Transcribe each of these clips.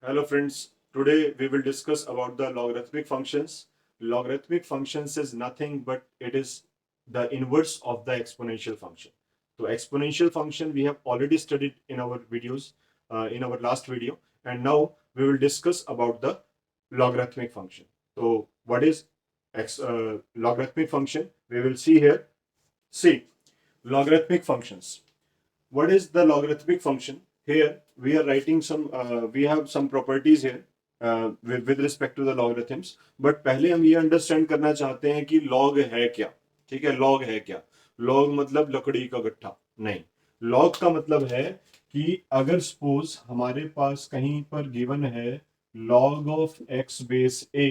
Hello friends, today we will discuss about the logarithmic functions. Logarithmic functions is nothing but it is the inverse of the exponential function. So exponential function we have already studied in our videos, in our last video, and now we will discuss about the logarithmic function. So what is logarithmic function? We will see here. See, logarithmic functions. What is the logarithmic function? Here we are writing some, we have some properties here with respect to the logarithms. But पहले हम ये understand करना चाहते हैं कि log है क्या. ठीक है, log है क्या? log मतलब लकड़ी का गट्ठा नहीं. log का मतलब है कि अगर सपोज हमारे पास कहीं पर गिवन है log of x base a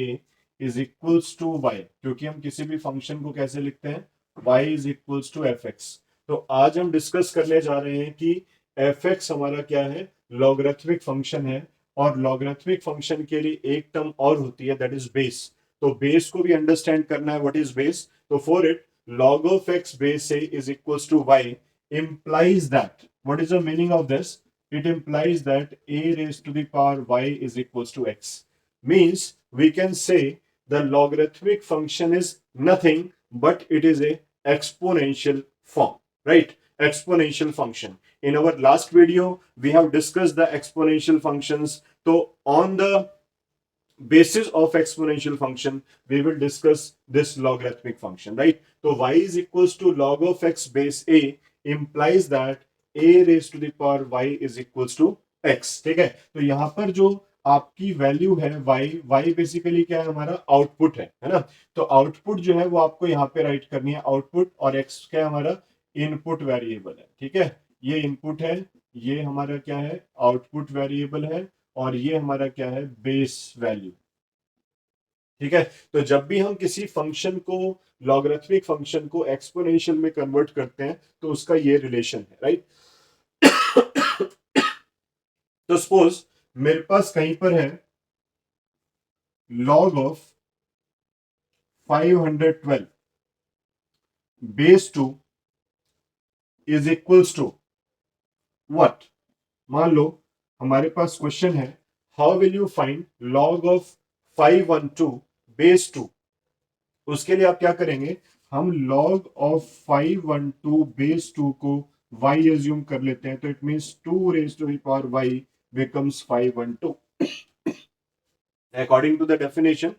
is equals to y, क्योंकि हम किसी भी फंक्शन को कैसे लिखते हैं, y is equals to f x. तो आज हम डिस्कस करने जा रहे हैं कि एफ एक्स हमारा क्या है, लॉगरिथमिक फंक्शन है. और लॉगरिथमिक फंक्शन के लिए एक टर्म और होती है, दैट इज बेस. तो बेस को भी अंडरस्टैंड करना है, व्हाट इज बेस. तो for it log of x base a is equals to y implies that, what is the meaning of this? It implies that a raised to the power y is equals to x. Means we can say the logarithmic function is nothing but it is a exponential form, right? Exponential function. In our last video we have discussed the exponential functions. So on the basis of exponential function we will discuss this logarithmic function, right? So y is equals to log of x base a implies that a raised to the power y is equals to x. ठीक है, तो यहां पर जो आपकी value है y basically क्या है, हमारा आउटपुट है ना. तो आउटपुट जो है वो आपको यहाँ पे राइट करनी है, आउटपुट. और x क्या है, हमारा इनपुट वेरिएबल है. ठीक है, ये इनपुट है, ये हमारा क्या है, आउटपुट वेरिएबल है, और ये हमारा क्या है, बेस वैल्यू. ठीक है, तो जब भी हम किसी फंक्शन को, लॉगरिथमिक फंक्शन को एक्सपोनेंशियल में कन्वर्ट करते हैं तो उसका ये रिलेशन है, राइट. तो सपोज मेरे पास कहीं पर है log of 512 base 2 is equals to what. मान लो हमारे पास क्वेश्चन है, how will you find log of 512 base 2. उसके लिए आप क्या करेंगे, हम log ऑफ 512 बेस 2 को y एज्यूम कर लेते हैं. तो it means 2 raise to the power y becomes 512. According to the definition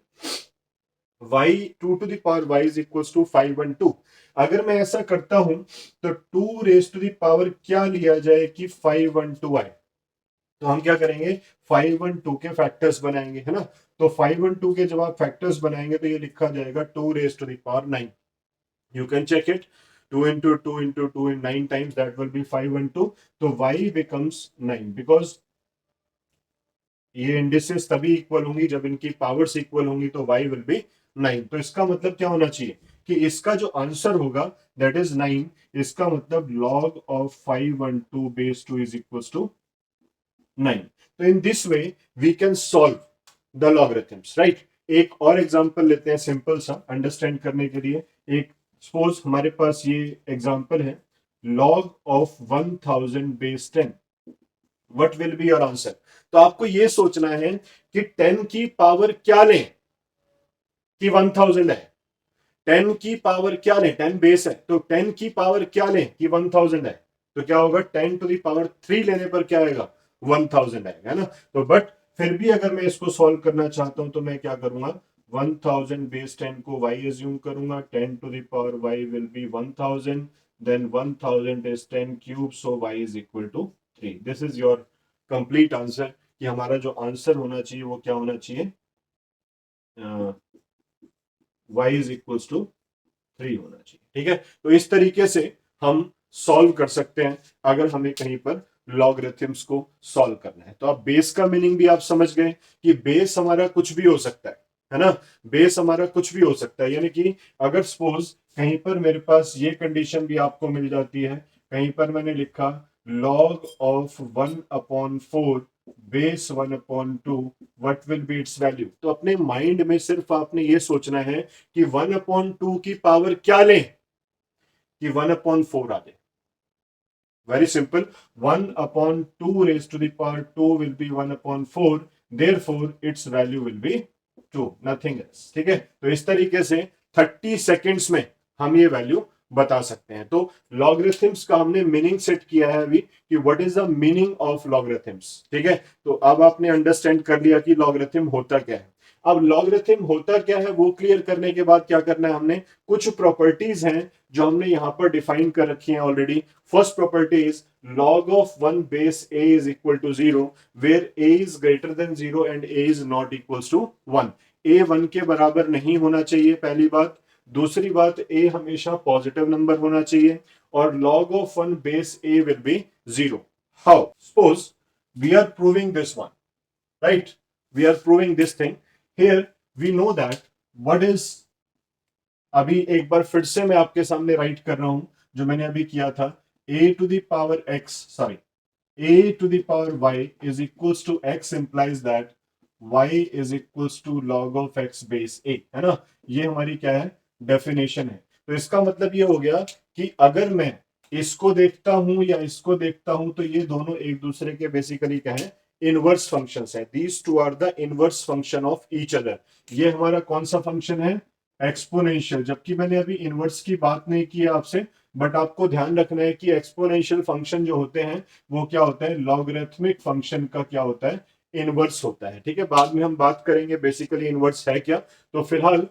y 2 to the power y is equals to 512. अगर मैं ऐसा करता हूं तो 2 रेज टू द पावर क्या लिया जाए कि 512 आए. तो हम क्या करेंगे, 512 के फैक्टर्स बनाएंगे, है ना. तो 512 के जब आप फैक्टर्स बनाएंगे तो ये लिखा जाएगा 2 raise to the power 9. You can check it. 2 into 2 into 2 in 9 times, that will be 512. तो y becomes 9 because ये इंडिसेस तभी इक्वल होंगी जब इनकी पावर्स इक्वल होंगी, तो y will be 9. तो इसका मतलब क्या होना चाहिए कि इसका जो आंसर होगा दैट इज 9. इसका मतलब log of 512 base 2 is equals to 9. तो in this way we can solve the logarithms, right. एक और एग्जांपल लेते हैं सिंपल सा अंडरस्टैंड करने के लिए. एक सपोज हमारे पास ये एग्जांपल है, log of 1000 base 10. What will be your answer. तो आपको ये सोचना है कि 10 की पावर क्या लें कि 1000 है. 10 की पावर क्या लें, 10 बेस है तो 10 की पावर क्या लें कि 1000 है. तो क्या होगा, 10 टू द पावर 3 लेने पर क्या आएगा, 1000 आएगा, है ना. तो बट फिर भी अगर मैं इसको सॉल्व करना चाहता हूं तो मैं क्या करूंगा, 1000 बेस 10 को y एज्यूम करूंगा. 10 to the power y will be 1000, then 1000 is 10 cube, so y is equal to 3. This is your complete answer. कि हमारा जो आंसर होना चाहिए वो क्या होना चाहिए, y इज इक्वल्स टू 3 होना चाहिए. ठीक है, तो इस तरीके से हम सॉल्व कर सकते हैं अगर हमें कहीं पर लॉगरिथम्स को सॉल्व करना है. तो आप बेस का मीनिंग भी आप समझ गए कि बेस हमारा कुछ भी हो सकता है ना. बेस हमारा कुछ भी हो सकता है, यानी कि अगर सपोज कहीं पर मेरे पास ये कंडीशन भी आपको मिल जाती है, कहीं पर मैंने लिखा log of 1/4 base 1/2, what will be it's value. तो अपने माइंड में सिर्फ आपने ये सोचना है कि 1/2 की पावर क्या लें कि 1/4 आ जाए. Very simple. 1/2 raised to the power 2 will be 1/4. Therefore it's value will be 2, nothing else. ठीक है, तो इस तरीके से 30 सेकेंड्स में हम ये वैल्यू बता सकते हैं। तो लॉगरिथम्स का हमने मीनिंग सेट किया है अभी कि what is the meaning of logarithms. ठीक है, तो अब आपने अंडरस्टैंड कर लिया कि लॉगरिथम होता क्या है। अब लॉगरिथम होता क्या है वो क्लियर करने के बाद क्या करना है, हमने कुछ प्रॉपर्टीज हैं जो हमने यहां पर डिफाइन कर रखी हैं already. First property is log of 1 base a is equal to 0 where a is greater than 0 and a is not equals to 1। a 1 के बराबर नहीं होना चाहिए, पहली बात। दूसरी बात, a हमेशा पॉजिटिव नंबर होना चाहिए और log of 1 base a will be 0। how? Suppose we are proving this one, right? We are proving this thing here। we know that what is, अभी एक बार फिर से मैं आपके सामने राइट कर रहा हूं जो मैंने अभी किया था। a to the power x, sorry, a to the power y is equals to x implies that y is equals to log of x base a, है ना। ये हमारी क्या है, डेफिनेशन है। तो इसका मतलब ये हो गया कि अगर मैं इसको देखता हूं या इसको देखता हूं तो ये दोनों एक दूसरे के बेसिकली क्या है, इनवर्स फंक्शंस है। These two are the inverse function of each other. ये हमारा कौन सा फंक्शन है, एक्सपोनेंशियल। जबकि मैंने अभी इनवर्स की बात नहीं की आपसे, बट आपको ध्यान रखना है कि एक्सपोनेंशियल फंक्शन जो होते हैं वो क्या होता है, लॉगरिथमिक फंक्शन का क्या होता है, इनवर्स होता है। ठीक है, बाद में हम बात करेंगे बेसिकली इनवर्स है क्या। तो फिलहाल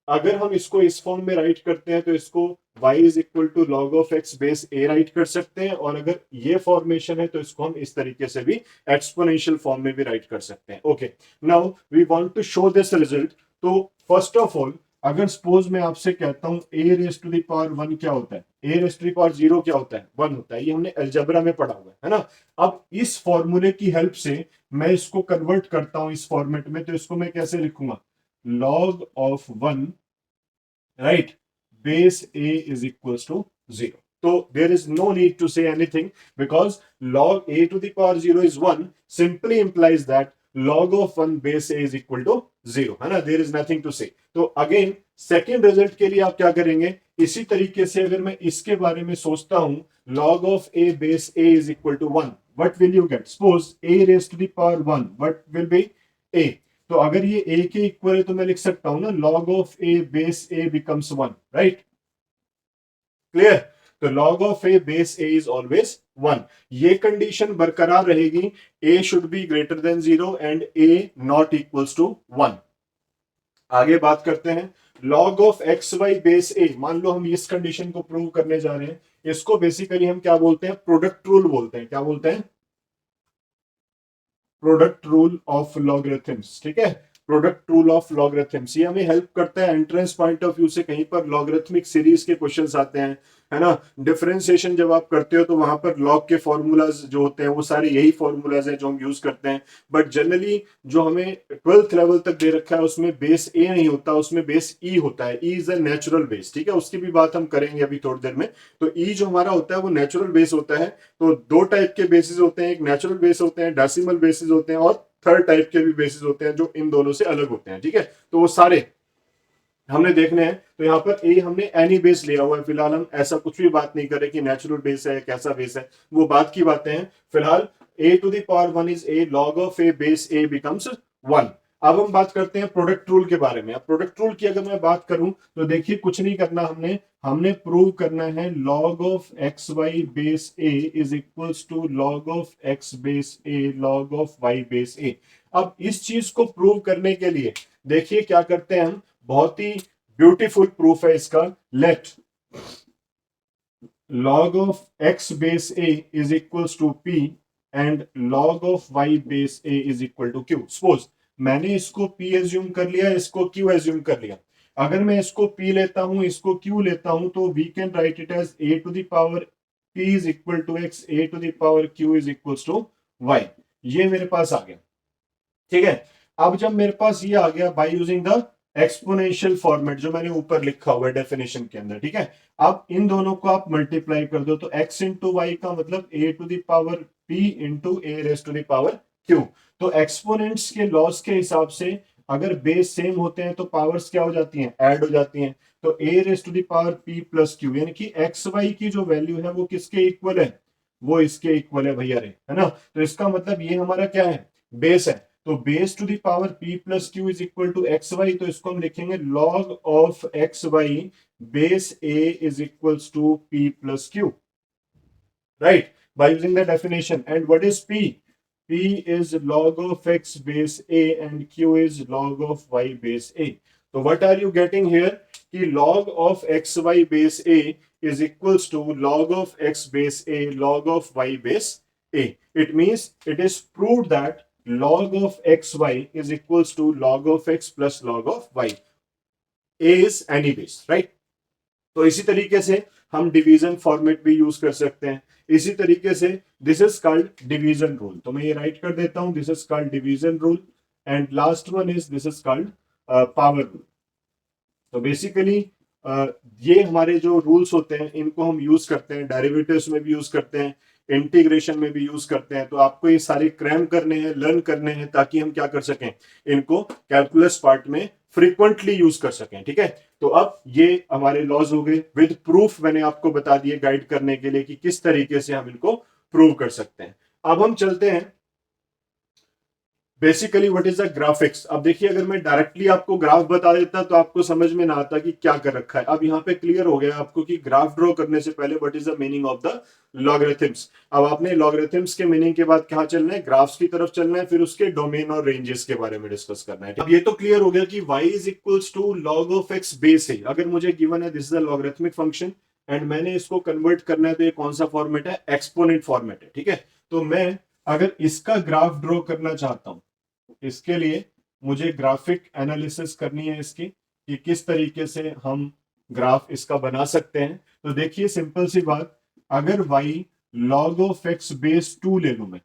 अगर हम इसको इस फॉर्म में राइट करते हैं तो इसको y is equal to log of x base a write कर सकते हैं, और अगर ये फॉर्मेशन है तो इसको हम इस तरीके से भी एक्सपोनेंशियल फॉर्म में भी राइट कर सकते हैं। Okay, now we want to show this result. तो फर्स्ट ऑफ ऑल अगर सपोज मैं आपसे कहता हूं a raise to the power 1 क्या होता है, a raise to the power 0 क्या होता है, 1 होता है। ये हमने अलजेब्रा में पढ़ा हुआ है ना। अब इस फॉर्मूले की हेल्प से मैं इसको कन्वर्ट करता हूं इस फॉर्मेट में, तो इसको मैं कैसे लिखूंगा, log of 1, right, base a is equals to 0। so there is no need to say anything because log a to the power 0 is 1 simply implies that log of 1 base a is equal to 0, है ना। there is nothing to say। तो again second result के लिए आप क्या करेंगे, इसी तरीके से अगर मैं इसके बारे में सोचता हूं, log of a base a is equal to 1, what will you get? suppose a raised to the power 1, what will be a? तो अगर ये a के इक्वल है तो मैं लिख सकता हूं ना, log of a base a becomes 1, right, clear. तो log of a base a is always 1। ये कंडीशन बरकरार रहेगी, a should be greater than 0 and a not equals to 1। आगे बात करते हैं, log of xy base a, मान लो हम इस कंडीशन को प्रूव करने जा रहे हैं। इसको बेसिकली हम क्या बोलते हैं, प्रोडक्ट रूल बोलते हैं। क्या बोलते हैं, प्रोडक्ट रूल ऑफ लॉगरिथम्स। ठीक है, प्रोडक्ट रूल ऑफ लॉगरिथम्स ये हमें हेल्प करता है एंट्रेंस पॉइंट ऑफ व्यू से। कहीं पर लॉगरिथमिक सीरीज के क्वेश्चंस आते हैं, है ना। डिफरेंशिएशन जब आप करते हो तो वहां पर लॉग के फॉर्मूलाज जो होते हैं वो सारे यही फॉर्मूलाज हैं जो हम यूज करते हैं। बट जनरली जो हमें 12th लेवल तक दे रखा है उसमें बेस ए नहीं होता, उसमें बेस ई होता है। E is a natural base. ठीक है, उसकी भी बात हम करेंगे अभी थोड़ी देर में। तो ई जो हमारा होता है वो नेचुरल बेस होता है। तो दो टाइप के बेसिस होते हैं, एक नेचुरल बेस होते हैं, डेसिमल बेसिस होते हैं, और थर्ड टाइप के भी बेसिस होते हैं जो इन दोनों से अलग होते हैं। ठीक है, तो वो सारे हमने देखने हैं। तो यहाँ पर ए हमने एनी बेस लिया हुआ है। फिलहाल हम ऐसा कुछ भी बात नहीं कर रहे कि नेचुरल बेस है कैसा बेस है, वो बात की बातें हैं। फिलहाल A to the power 1 is A, log of A base A becomes 1। अब हम बात करते हैं प्रोडक्ट रूल के बारे में। अब प्रोडक्ट रूल की अगर मैं बात करूं तो देखिए कुछ नहीं करना, हमने प्रूव करना है log of x Y base A is equals to log of X base A log of Y base A. अब इस चीज को प्रूव करने के लिए देखिए क्या करते हैं हम, बहुत ही ब्यूटीफुल प्रूफ है इसका। Let log of x base a is equals to p and log of y base a is equal to q। Suppose मैंने इसको p एज्यूम कर लिया, इसको q एज्यूम कर लिया। अगर मैं इसको p लेता हूं, इसको q लेता हूं, तो we can write it as a to the power p is equal to x, a to the power q is equals to y। ये मेरे पास आ गया। ठीक है, अब जब मेरे पास ये आ गया by using the exponential format जो मैंने ऊपर लिखा हुआ है डेफिनेशन के अंदर। ठीक है, अब इन दोनों को आप मल्टीप्लाई कर दो तो x इंटू वाई का मतलब a to the power p into a raise to the power q। तो एक्सपोनेंट्स के लॉस के हिसाब से अगर बेस सेम होते हैं तो पावर्स क्या हो जाती हैं, ऐड हो जाती हैं। तो a raise to the power p plus q, यानी कि एक्स वाई की जो वैल्यू है वो किसके इक्वल है, वो इसके इक्वल है भैया रे, है ना। तो इसका मतलब ये हमारा क्या है, बेस है। तो base to the power p plus q is equal to x y, तो इसको हम लिखेंगे log of x Y base a is equals to p plus q, right, by using the definition. And what is p? P is log of x base a and q is log of y base a. So what are you getting here? कि log of xy base a is equals to log of x base a log of y base a. It means it is proved that log of xy is equals to log of x plus log of y. A is any base, right? तो इसी तरीके से हम division format भी use कर सकते हैं. इसी तरीके से this is called division rule, तो मैं ये राइट कर देता हूं, this is called division rule. And last one is this is called power rule. तो बेसिकली ये हमारे जो रूल्स होते हैं इनको हम यूज करते हैं, डेरिवेटिव्स में भी यूज करते हैं, इंटीग्रेशन में भी यूज करते हैं. तो आपको ये सारे क्रैम करने हैं, लर्न करने हैं, ताकि हम क्या कर सकें, इनको कैलकुलस पार्ट में फ्रीक्वेंटली यूज कर सकें. ठीक है, तो अब ये हमारे लॉज हो गए विद प्रूफ. मैंने आपको बता दिए गाइड करने के लिए कि किस तरीके से हम इनको प्रूव कर सकते हैं. अब हम चलते हैं basically what is the graphics. अब देखिए, अगर मैं डायरेक्टली आपको ग्राफ बता देता तो आपको समझ में ना आता कि क्या कर रखा है. अब यहाँ पे क्लियर हो गया आपको कि ग्राफ ड्रॉ करने से पहले what is the meaning of the logarithms. अब आपने लॉगरिथम्स के मीनिंग के बाद कहाँ चलना है, ग्राफ्स की तरफ चलना है, फिर उसके डोमेन और रेंजेस के बारे में डिस्कस करना है. अब ये तो क्लियर हो गया कि y is equals to log of x base है. अगर मुझे गिवन है this is the logarithmic function and मैंने इसको कन्वर्ट करना है, तो ये कौन सा फॉर्मेट है, एक्सपोनेंट फॉर्मेट है. ठीक है, तो मैं अगर इसका ग्राफ ड्रॉ करना चाहता हूं, इसके लिए मुझे ग्राफिक एनालिसिस करनी है इसकी, कि किस तरीके से हम ग्राफ इसका बना सकते हैं. तो देखिए, सिंपल सी बात, अगर y log of x base 2 ले लूं मैं,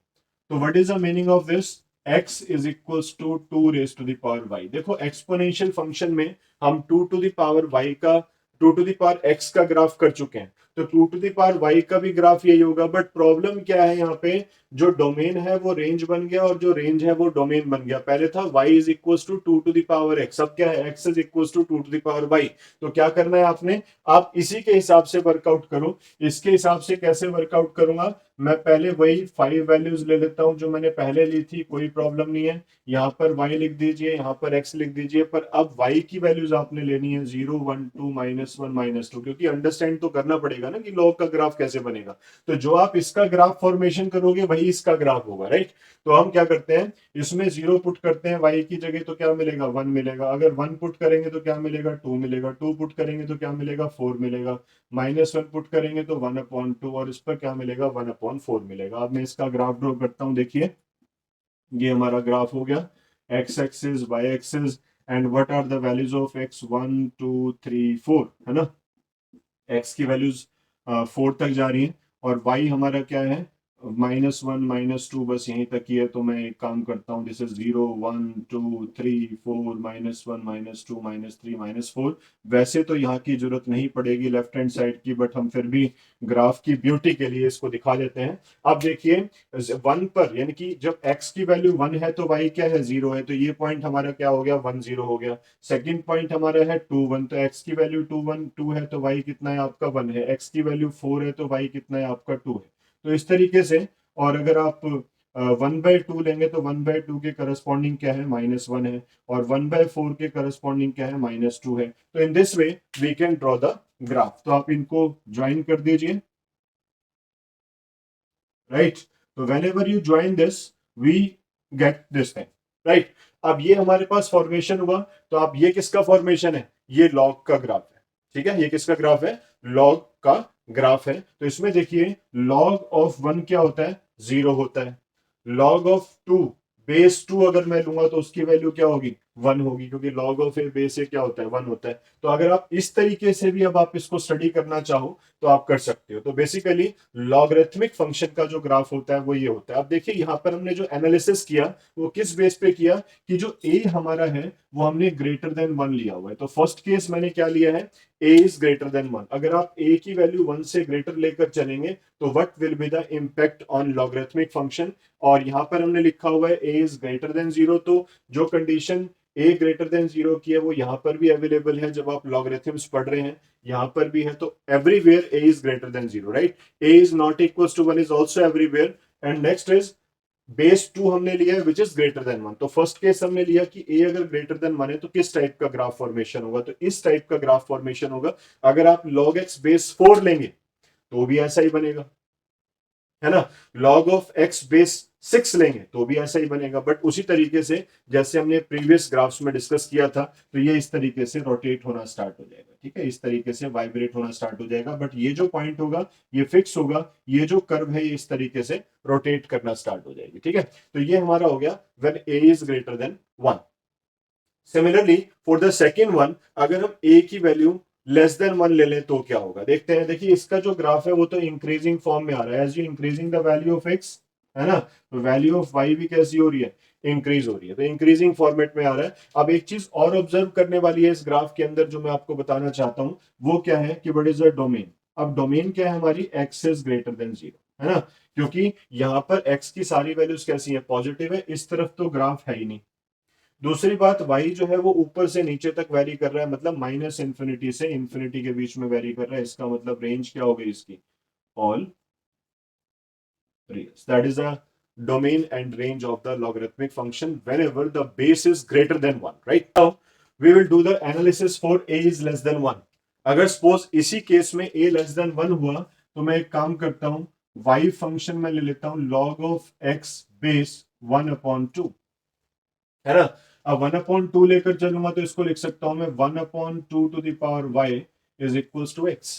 तो what is the meaning of this, x is equals to 2 raise to the power y. देखो, एक्सपोनेंशियल फंक्शन में हम 2 टू द पावर y का, 2 टू द पावर x का ग्राफ कर चुके हैं, तो 2 टू द पावर y का भी ग्राफ यही होगा. बट प्रॉब्लम क्या है, यहाँ पे जो डोमेन है वो रेंज बन गया और जो रेंज है वो डोमेन बन गया. पहले था y is equals to 2 to the power x, अब क्या है, x is equals to 2 to the power y. तो क्या करना है आपने, आप इसी के हिसाब से वर्कआउट करो. इसके हिसाब से कैसे वर्कआउट करूंगा, मैं पहले वही 5 वैल्यूज ले लेता हूं जो मैंने पहले ली थी, कोई प्रॉब्लम नहीं है. यहाँ पर y लिख दीजिए, यहाँ पर x लिख दीजिए, पर अब y की वैल्यूज आपने लेनी है 0 1 2 -1 -2, क्योंकि अंडरस्टैंड तो करना पड़ेगा ना कि लॉग का ग्राफ कैसे बनेगा. तो जो आप इसका ग्राफ फॉर्मेशन करोगे वही इसका ग्राफ होगा, राइट. तो हम क्या करते हैं, इसमें 0 पुट करते हैं y की जगह, तो क्या मिलेगा, 1 मिलेगा. अगर 1 पुट करेंगे तो क्या मिलेगा, 2 मिलेगा. 2 पुट करेंगे तो क्या मिलेगा, 4 मिलेगा. -1 पुट करेंगे तो 1/2, और इस पर क्या मिलेगा, 1/4 मिलेगा. अब मैं इसका ग्राफ ड्रॉ करता हूं. देखिए, ये हमारा ग्राफ हो गया, x axis, y axis, and what are the values of x, 1 2 3 4, है ना. x की वैल्यूज 4 तक जा रही है, और y हमारा क्या है, -1 -2, बस यहीं तक ही है. तो मैं एक काम करता हूँ, दिस इज 0 1 2 3 4 -1 -2 -3 -4. वैसे तो यहाँ की जरूरत नहीं पड़ेगी लेफ्ट हैंड साइड की, बट हम फिर भी ग्राफ की ब्यूटी के लिए इसको दिखा देते हैं. अब देखिए, 1 पर, यानी कि जब x की वैल्यू 1 है तो y क्या है, 0 है. तो ये पॉइंट हमारा क्या हो गया, 1 0 हो गया. सेकंड पॉइंट हमारा है 2 1, तो x की वैल्यू 2 1 2 है, तो y कितना है आपका, 1 है. x की वैल्यू 4 है, तो y कितना है आपका, 2 है. तो इस तरीके से, और अगर आप 1/2 लेंगे तो 1/2 के करस्पॉन्डिंग क्या है, -1 है, और 1/4 के करस्पॉन्डिंग क्या है, -2 है. तो in this way we can draw the graph. तो आप इनको ज्वाइन कर दीजिए, राइट. तो whenever you join this we get this thing, right. अब ये हमारे पास फॉर्मेशन हुआ, तो अब ये किसका फॉर्मेशन है, ये लॉग का ग्राफ है. ठीक है, ये किसका ग्राफ है, लॉग का ग्राफ है. तो इसमें देखिए, लॉग ऑफ 1 क्या होता है, 0 होता है. लॉग ऑफ 2 बेस 2 अगर मैं लूंगा तो उसकी वैल्यू क्या होगी, 1 होगी, क्योंकि लॉग ऑफ ए बेस ए क्या होता है, 1 होता है. तो अगर आप इस तरीके से भी अब आप इसको स्टडी करना चाहो तो आप कर सकते हो. तो बेसिकली लॉगरिथमिक फंक्शन का जो ग्राफ होता है वो ये होता है. अब देखिए, यहाँ पर हमने जो एनालिसिस किया वो किस बेस पे किया, कि जो a हमारा है वो हमने ग्रेटर देन 1 लिया हुआ है. तो फर्स्ट केस मैंने क्या लिया है, a इज ग्रेटर देन 1. अगर आप a की वैल्यू 1 से ग्रेटर लेकर चलेंगे तो what will be the impact on logarithmic function. और यहाँ पर हमने लिखा हुआ है a इज ग्रेटर देन 0, तो जो कंडीशन a ग्रेटर देन 0 की है वो यहाँ पर भी अवेलेबल है. जब आप लॉगरिथम्स पढ़ रहे हैं यहाँ पर भी है, तो everywhere a is greater than 0, right. a is not equal to 1 is also everywhere. And next is base 2 हमने लिया है विच इज ग्रेटर देन 1। तो फर्स्ट केस हमने लिया कि a अगर ग्रेटर देन 1 है तो किस टाइप का ग्राफ फॉर्मेशन होगा, तो इस टाइप का ग्राफ फॉर्मेशन होगा। अगर आप log x बेस 4 लेंगे तो भी ऐसा ही बनेगा, है ना। log ऑफ x बेस 6 लेंगे तो भी ऐसा ही बनेगा। बट उसी तरीके से जैसे हमने प्रीवियस ग्राफ्स में डिस्कस किया था, तो ये इस तरीके से रोटेट होना स्टार्ट हो जाएगा, ठीक है, इस तरीके से वाइब्रेट होना स्टार्ट हो जाएगा। बट ये जो पॉइंट होगा ये फिक्स होगा, ये जो कर्व है ये इस तरीके से रोटेट करना स्टार्ट हो जाएगी, ठीक है। तो ये हमारा हो गया when a is greater then 1। Similarly for the second one, अगर हम a की वैल्यू लेस देन 1 ले लें तो क्या होगा, देखते हैं। देखिए इसका जो ग्राफ है वो तो इंक्रीजिंग फॉर्म में आ रहा है, as you increasing the value of x, है ना, तो वैल्यू ऑफ y भी कैसी हो रही है, इंक्रीज हो रही है, तो इंक्रीजिंग फॉर्मेट में आ रहा है। अब एक चीज और ऑब्जर्व करने वाली है इस ग्राफ के अंदर जो मैं आपको बताना चाहता हूं, वो क्या है कि व्हाट इज द डोमेन। अब डोमेन क्या है हमारी, x इज ग्रेटर देन 0, है ना, क्योंकि यहां पर x की सारी वैल्यूज कैसी है, पॉजिटिव है, इस तरफ तो ग्राफ है ही नहीं। दूसरी बात, y जो है वो ऊपर से नीचे तक वेरी कर रहा है, मतलब माइनस इंफिनिटी से इंफिनिटी के बीच में वेरी कर रहा है। इसका मतलब रेंज क्या हो गई इसकी, all reals. That is the domain and range of the logarithmic function whenever the base is greater than 1, right? Now we will do the analysis for a is less than 1. अगर suppose इसी case में a less than 1 हुआ तो मैं एक काम करता हूं, y फंक्शन में ले लेता हूं log of x base 1/2, है ना। अब 1/2 लेकर चलूंगा तो इसको लिख सकता हूं मैं 1/2 to the power y is equals to x।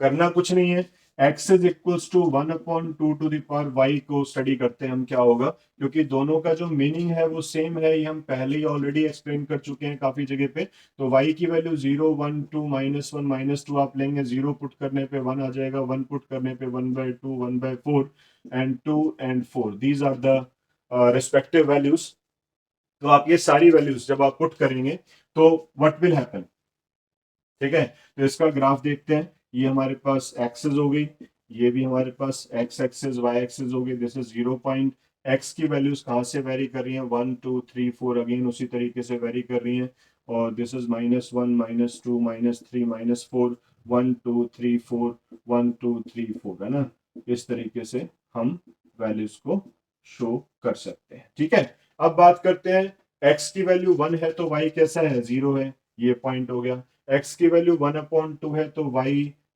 करना कुछ नहीं है, x is equals to 1/2 to the power y को स्टडी करते हैं हम, क्या होगा, क्योंकि दोनों का जो मीनिंग है वो सेम है, ये हम पहले ही ऑलरेडी एक्सप्लेन कर चुके हैं काफी जगह पे। तो y की वैल्यू 0 1 2 -1 -2 आप लेंगे, 0 पुट करने पे 1 आ जाएगा, 1 पुट करने पे 1/2 1/4 and 2 and 4, these are the respective values. तो आप ये सारी वैल्यूज जब आप पुट करेंगे तो व्हाट विल हैपन, ठीक है। तो इसका ग्राफ देखते हैं, ये हमारे पास एक्सेस हो गई, ये भी हमारे पास एक्स एक्सेस वाई एक्सेस हो गई। दिस इज 0 पॉइंट, एक्स की वैल्यूज कहाँ से वेरी कर रही हैं, 1 2 3 4, अगेन उसी तरीके से वेरी कर रही हैं। और दिस इज -1 -2 -3 -4, 1 2 3 4 1 2 3 4, है ना। इस तरीके से हम वैल्यूज को शो कर सकते हैं, ठीक है। अब बात करते हैं, x की वैल्यू 1 है तो y कैसा है, 0 है, ये पॉइंट हो गया। x की वैल्यू 1/2 है तो y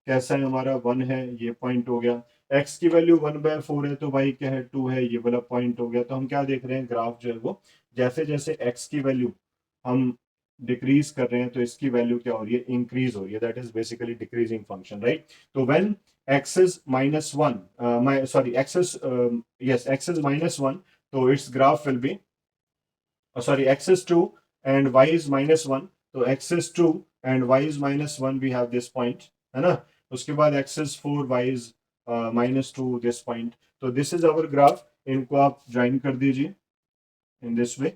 कैसा है हमारा, 1 है, ये पॉइंट हो गया। x की वैल्यू 1/4 है तो y क्या है, 2 है, ये वाला पॉइंट हो गया। तो हम क्या देख रहे हैं, ग्राफ जो है वो जैसे जैसे x की वैल्यू हम डिक्रीज कर रहे हैं तो इसकी वैल्यू क्या हो रही है, इंक्रीज हो रही है। That is basically decreasing function, right. तो when x is -1, x is yes, x is -1, so its graph will be x is 2 and y is -1, तो x is 2 and y is -1, we have this point, है ना। उसके बाद x is 4, y is -2, this point। तो this is our graph, इनको आप join कर दीजिए in this way,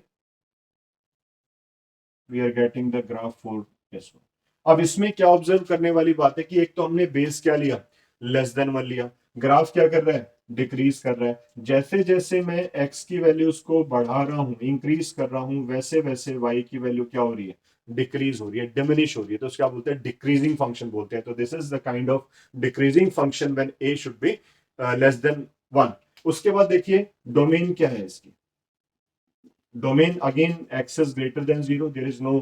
we are getting the graph for this one। अब इसमें क्या ऑब्जर्व करने वाली बात है कि एक तो हमने बेस क्या लिया, लेस देन 1 लिया, ग्राफ क्या कर रहा है, डिक्रीज कर रहा है। जैसे जैसे मैं x की वैल्यूज को बढ़ा रहा हूं, इंक्रीज कर रहा हूं, वैसे वैसे y की वैल्यू क्या हो रही है, डिक्रीज हो रही है, डिमिनिश हो रही है। तो उसका बोलते हैं डिक्रीजिंग फंक्शन बोलते हैं। तो this is the kind of decreasing function when a should be less than 1। उसके बाद देखिए डोमेन क्या है इसकी, domain again x is greater than 0, there is no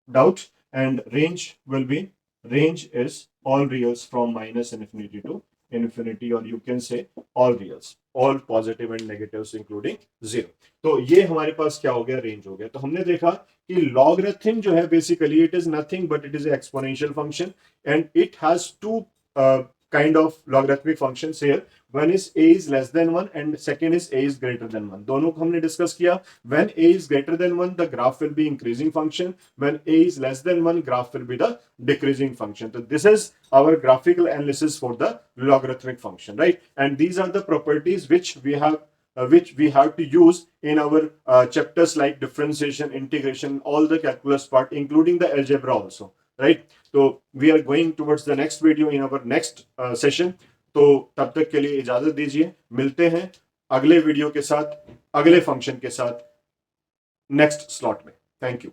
doubt, and range will be, range is all reals from minus infinity to infinity, or you can say all reals, all positive and negatives including 0। तो ये हमारे पास क्या हो गया, range हो गया। तो हमने देखा कि लॉगरिथम जो है basically it is nothing but it is exponential function and it has two kind of logarithmic functions here। One is a is less than 1 and second is a is greater than 1। दोनों को हमने discuss किया। When a is greater than 1 the graph will be increasing function, when a is less than 1 graph will be the decreasing function। So this is our graphical analysis for the logarithmic function, right? And these are the properties which we have to use in our chapters like differentiation, integration, all the calculus part including the algebra also, right? तो we are going towards the next video in our next session. तो तब तक के लिए इजाजत दीजिए, मिलते हैं अगले वीडियो के साथ, अगले फंक्शन के साथ नेक्स्ट स्लॉट में। Thank you.